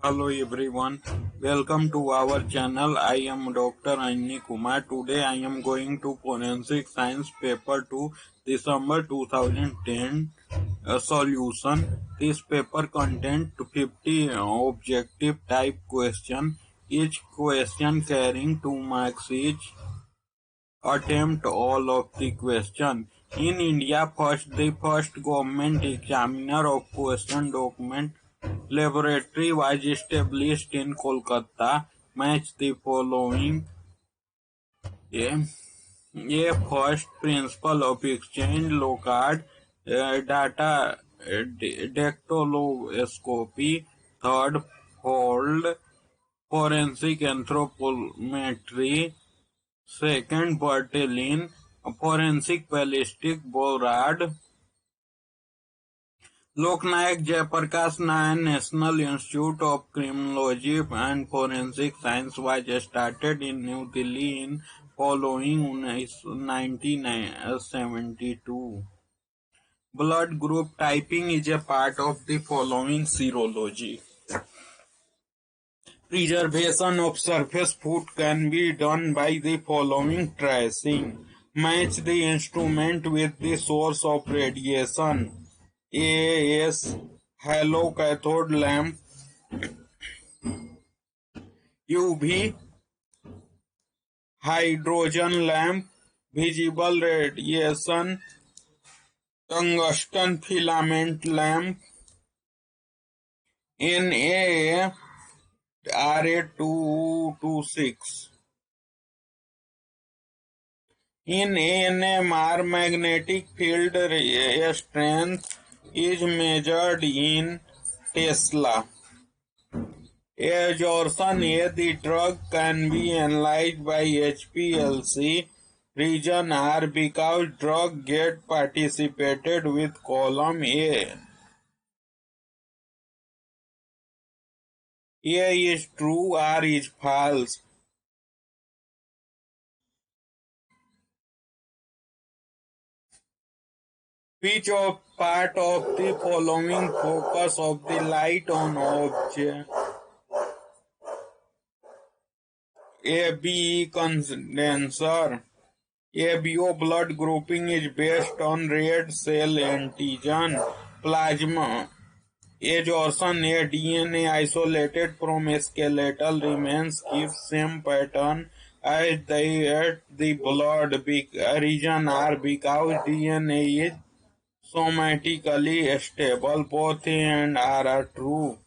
Hello everyone, welcome to our channel. I am Dr. Anni Kumar. Today I am going to Forensic Science Paper 2 December 2010 solution. This paper contains 50 objective type question. Each question carrying 2 marks each. Attempt all of the question. In India, the first government examiner of question document laboratory was established in Kolkata. Match the following. A, a first principle of exchange locard data dactyloscopy. Third, fold forensic anthropometry. Second, Bertillon forensic ballistic Borad. Loknayak Jayaprakash Nayan National Institute of Criminology and Forensic Science was started in New Delhi in following 1972. Blood group typing is a part of the following serology. Preservation of surface food can be done by the following tracing. Match the instrument with the source of radiation. AAS halo cathode lamp, UV hydrogen lamp, visible radiation, tungsten filament lamp, Na Ra226. In NMR, magnetic field strength is measured in Tesla. Absorption A. The drug can be analyzed by HPLC region R because drug get participated with column A. A is true, R is false. Which of part of the following focus of the light on object? AB condenser. ABO blood grouping is based on red cell antigen. Plasma absorption A. DNA isolated from skeletal remains gives same pattern as the blood region R because DNA is somatically stable. Both A and R are true.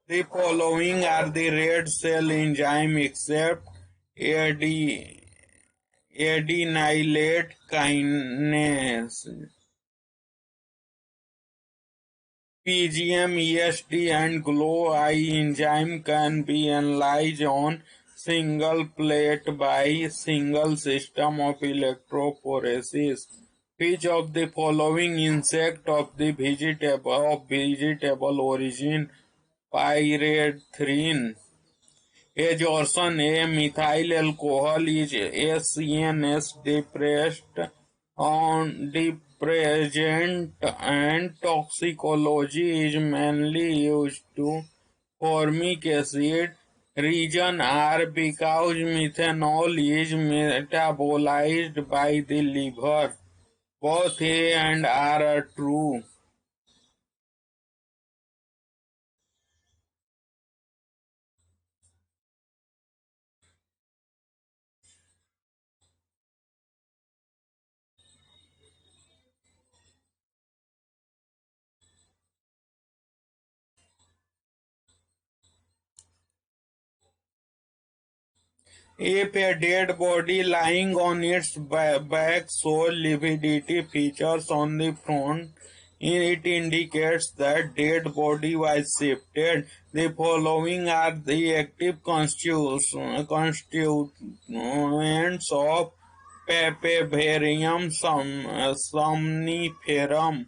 The following are the red cell enzyme except adenylate kinase. PGM, ESD and GLOW-I enzyme can be analyzed on single plate by single system of electrophoresis. Which of the following insect of vegetable origin? Pyrethrin. Absorption A. Methyl alcohol is CNS depressant and toxicology is mainly used to formic acid. Region R because methanol is metabolized by the liver. Both A and R are true. If a dead body lying on its back shows lividity features on the front, it indicates that dead body was shifted. The following are the active constituents of Papaver somniferum.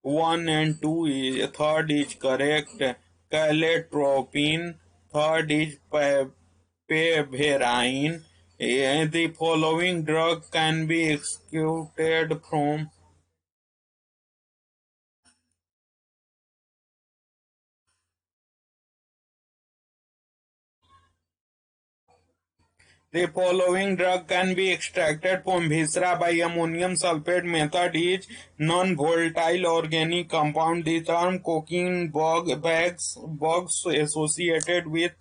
1 and 2 is third is correct. Calotropin, third is papaverine. The following drug can be excreted from The following drug can be extracted from viscera by ammonium sulfate method is non-volatile organic compound. The term cocaine bugs associated with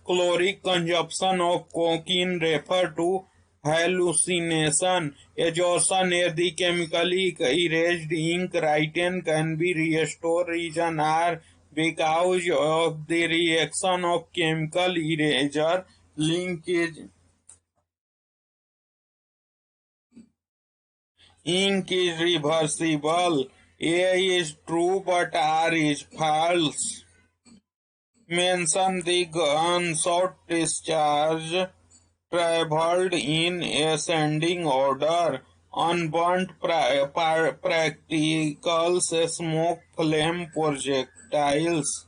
caloric consumption of cocaine refer to hallucination. Exhaustion is the chemically erased ink written can be restored. Reason are because of the reaction of chemical erasure linkage. Ink is reversible. A is true but R is false. Mention the gunshot discharge traveled in ascending order. Unburnt practicals, smoke flame projectiles.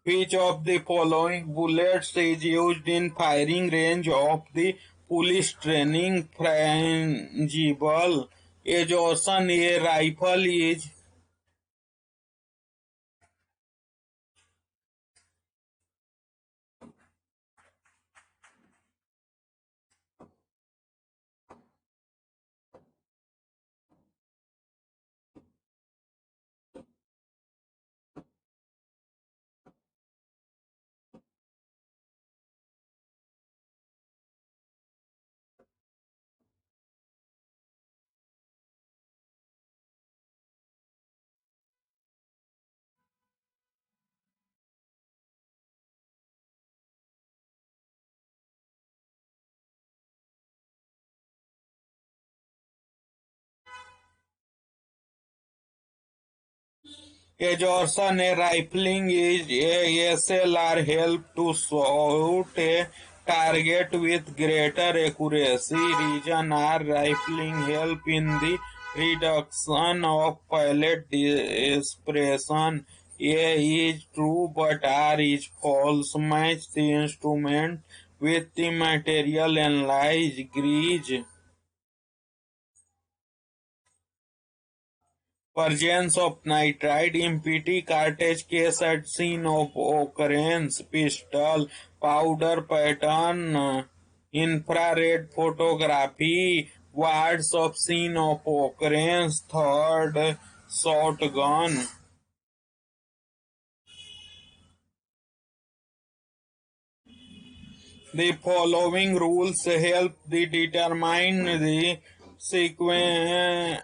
Which of the following bullets is used in firing range of the police training frangible? Exhaustion a rifle is exhaustion a rifling is a SLR help to shoot a target with greater accuracy. Reason are rifling help in the reduction of pellet dispersion. A is true but R is false. Match the instrument with the material analyzed. Grease. Presence of nitride impede cartridge case at scene of occurrence, pistol, powder pattern, infrared photography, words of scene of occurrence, third shotgun. The following rules help the determine the sequence.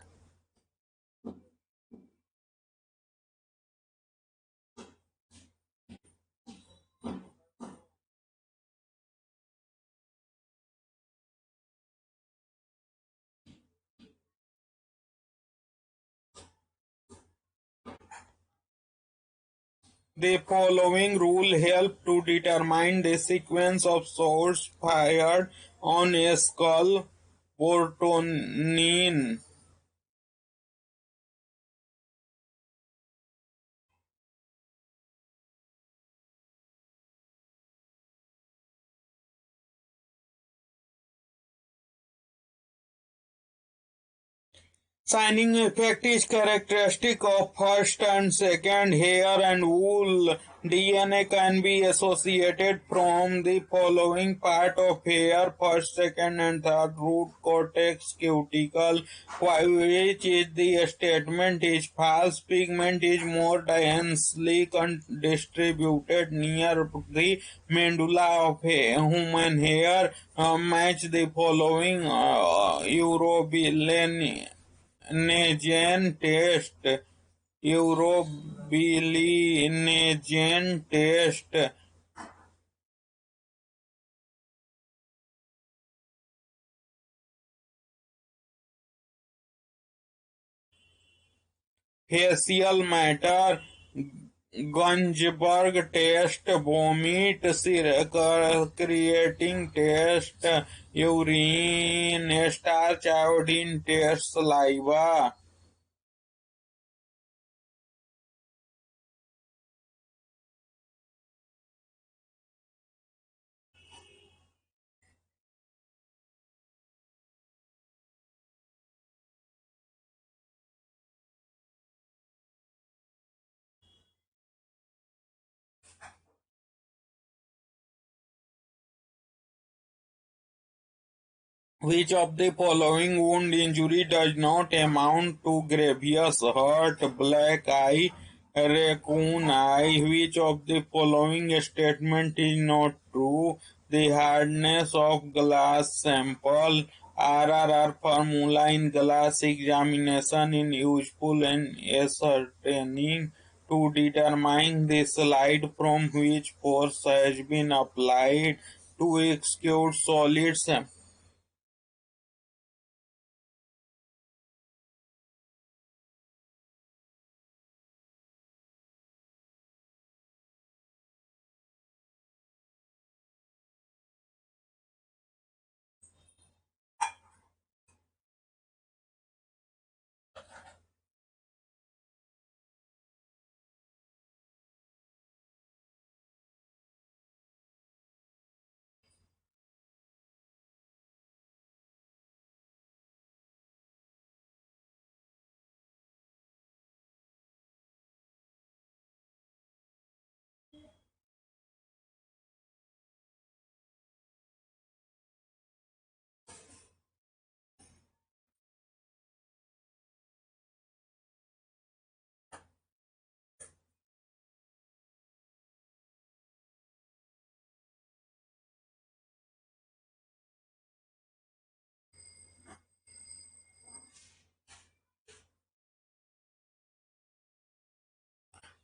The following rule help to determine the sequence of shots fired on a skull. Bortonin. Shining effect is characteristic of first and second hair and wool. DNA can be associated from the following part of hair: first, second, and third root cortex, cuticle. Which is the statement is false. Pigment is more densely distributed near the medulla of human hair. Match the following Eurobilin test, Eurobilinogen test, facial matter, Gunzberg test, vomit, creating test, urine, starch iodine test, saliva. Which of the following wound injury does not amount to grievous hurt? Black eye, raccoon eye. Which of the following statement is not true? The hardness of glass sample. RRR formula in glass examination is useful in ascertaining to determine the slide from which force has been applied to execute solid sample.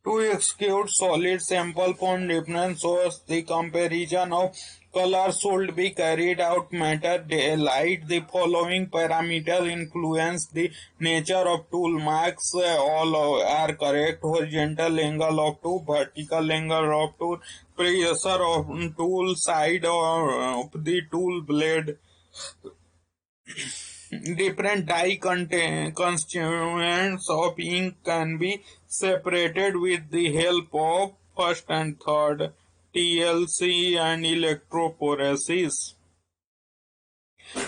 2 execute solid sample form difference shows the comparison of colors should be carried out matter daylight. The following parameters influence the nature of tool marks. All are correct. Horizontal angle of tool, vertical angle of tool, pressure of tool, side of the tool blade. Different dye constituents of ink can be separated with the help of first and third TLC and electrophoresis.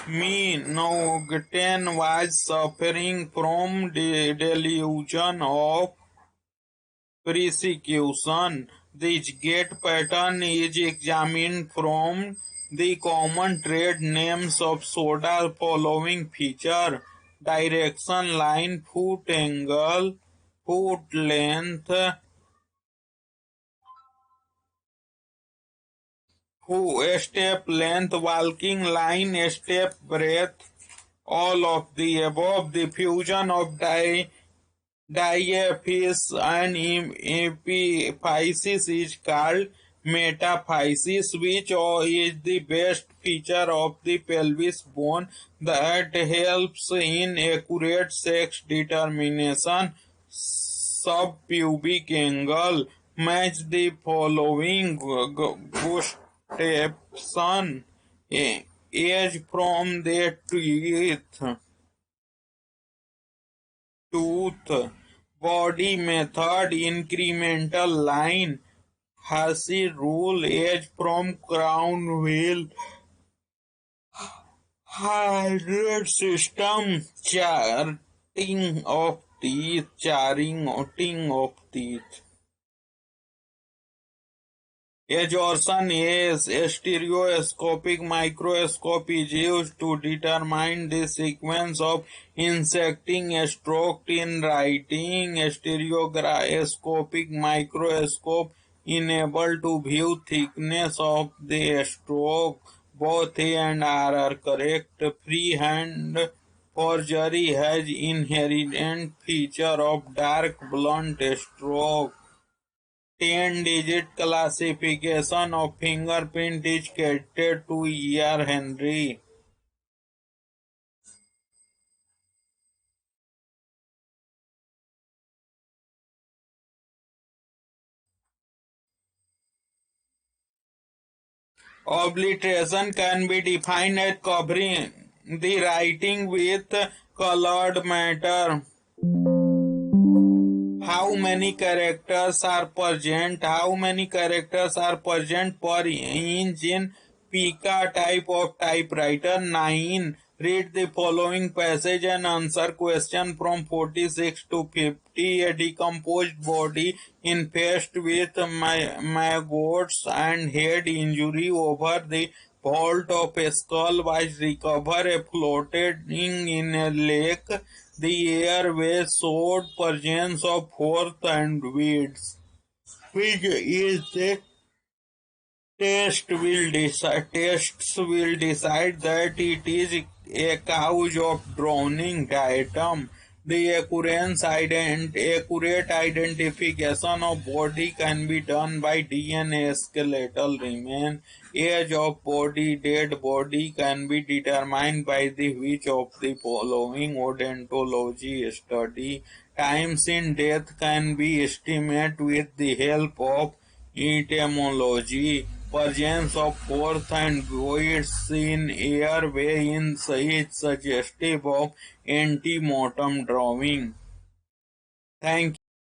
Me Nogten was suffering from the delusion of persecution. This gate pattern is examined from the common trade names of soda following feature: direction line, foot angle, foot length, step length, walking line, step breadth. All of the above. The fusion of diaphysis and epiphysis is called metaphysis, which is the best feature of the pelvis bone that helps in accurate sex determination. Subpubic angle. Match the following gustation age from the tooth. Body method: incremental line. Hassi rule: age from crown wheel. Hybrid system: charting of teeth. Charting of teeth. Absorption is stereoscopic microscopy is used to determine the sequence of intersecting strokes in writing. Stereoscopic microscope enable to view thickness of the stroke. Both A and R are correct. Freehand forgery has inherent feature of dark blunt stroke. 10-digit classification of fingerprint is catered to E.R. Henry. Obliteration can be defined as covering the writing with colored matter. How many characters are present? How many characters are present per inch in Pica type of typewriter? 9. Read the following passage and answer question from 46 to 50. A decomposed body infested with maggots and head injury over the vault of a skull was recovered floating in a lake. The airway showed presence of fourth and weeds, which is the tests will decide that it is a cause of drowning datum. The accurate identification of body can be done by DNA skeletal remain. Age of body, dead body can be determined by the which of the following odontology study. Times in death can be estimated with the help of etymology. Presence of fourth and voids in airway in is suggestive of antemortem drawing. Thank you.